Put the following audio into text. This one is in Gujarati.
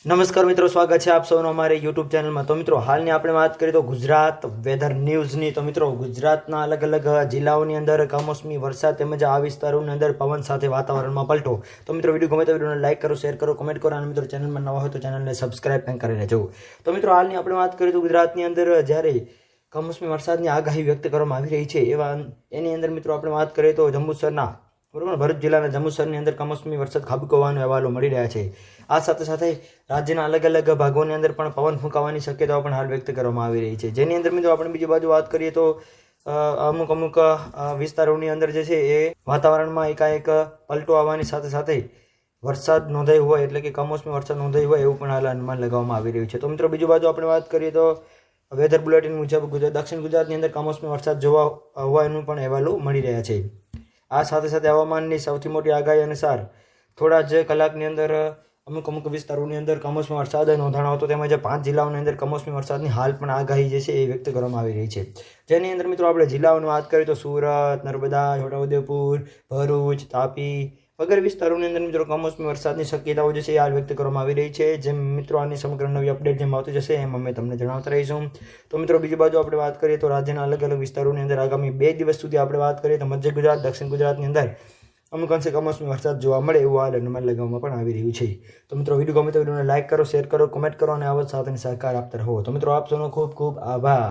નમસ્કાર મિત્રો, સ્વાગત છે આપ સૌનો અમારી યુટ્યુબ ચેનલમાં। તો મિત્રો, હાલની આપણે વાત કરીએ તો ગુજરાત વેધર ન્યૂઝની। તો મિત્રો, ગુજરાતના અલગ અલગ જિલ્લાઓની અંદર કમોસમી વરસાદ તેમજ આ વિસ્તારોની અંદર પવન સાથે વાતાવરણમાં પલટો। તો મિત્રો, વિડીયો ગમે તો વિડીયોને લાઈક કરો, શેર કરો, કમેન્ટ કરો અને મિત્રો ચેનલમાં નવા હોય તો ચેનલને સબસ્ક્રાઈબ પણ કરી લેજો। તો મિત્રો, હાલની આપણે વાત કરીએ તો ગુજરાતની અંદર જ્યારે કમોસમી વરસાદની આગાહી વ્યક્ત કરવામાં આવી રહી છે એની અંદર મિત્રો આપણે વાત કરીએ તો જંબુસરના બરાબર ભરૂચ જિલ્લાના જંબુસરની અંદર કમોસમી વરસાદ ખાબકવાનો અહેવાલો મળી રહ્યા છે। આ સાથે સાથે રાજ્યના અલગ અલગ ભાગોની અંદર પણ પવન ફૂંકાવાની શક્યતાઓ પણ હાલ વ્યક્ત કરવામાં આવી રહી છે। જેની અંદર મિત્રો આપણે બીજી બાજુ વાત કરીએ તો અમુક વિસ્તારોની અંદર જે છે એ વાતાવરણમાં એકાએક પલટો આવવાની સાથે સાથે વરસાદ નોંધાયો હોય એટલે કે કમોસમી વરસાદ નોંધાયો હોય એવું પણ હાલ અનુમાન લગાવવામાં આવી રહ્યું છે। તો મિત્રો, બીજી બાજુ આપણે વાત કરીએ તો વેધર બુલેટિન મુજબ દક્ષિણ ગુજરાતની અંદર કમોસમી વરસાદ જોવા હોવાનું પણ અહેવાલો મળી રહ્યા છે। આ સાથે સાથે હવામાનની સૌથી મોટી આગાહી અનુસાર થોડા જ કલાકની અંદર અમુક વિસ્તારોની અંદર કમોસમી વરસાદ નોંધાણો હતો, તેમજ 5 જિલ્લાઓની અંદર કમોસમી વરસાદની હાલ પણ આગાહી જે છે એ વ્યક્ત કરવામાં આવી રહી છે। જેની અંદર મિત્રો આપણે જિલ્લાઓની વાત કરીએ તો સુરત, નર્મદા, છોટાઉદેપુર, ભરૂચ, તાપી વગેરે વિસ્તારોની અંદર મિત્રો કમોસમી વરસાદની શક્યતાઓ જે છે એ હાલ વ્યક્ત કરવામાં આવી રહી છે। જેમ મિત્રો આની સમગ્ર નવી અપડેટ જેમ આવતી જશે એમ અમે તમને જણાવતા રહીશું। તો મિત્રો, બીજી બાજુ આપણે વાત કરીએ તો રાજ્યના અલગ અલગ વિસ્તારોની અંદર આગામી 2 દિવસ સુધી આપણે વાત કરીએ તો મધ્ય ગુજરાત, દક્ષિણ ગુજરાતની અંદર અમુક અંશે કમોસમી વરસાદ જોવા મળે એવું હાલ અનુમાન લગાવવામાં પણ આવી રહ્યું છે। તો મિત્રો, વિડીયો ગમે તો વિડીયોને લાઈક કરો, શેર કરો, કમેન્ટ કરો અને આવા સાથેની સહકાર આપતા રહો। તો મિત્રો, આપ સૌનો ખૂબ ખૂબ આભાર।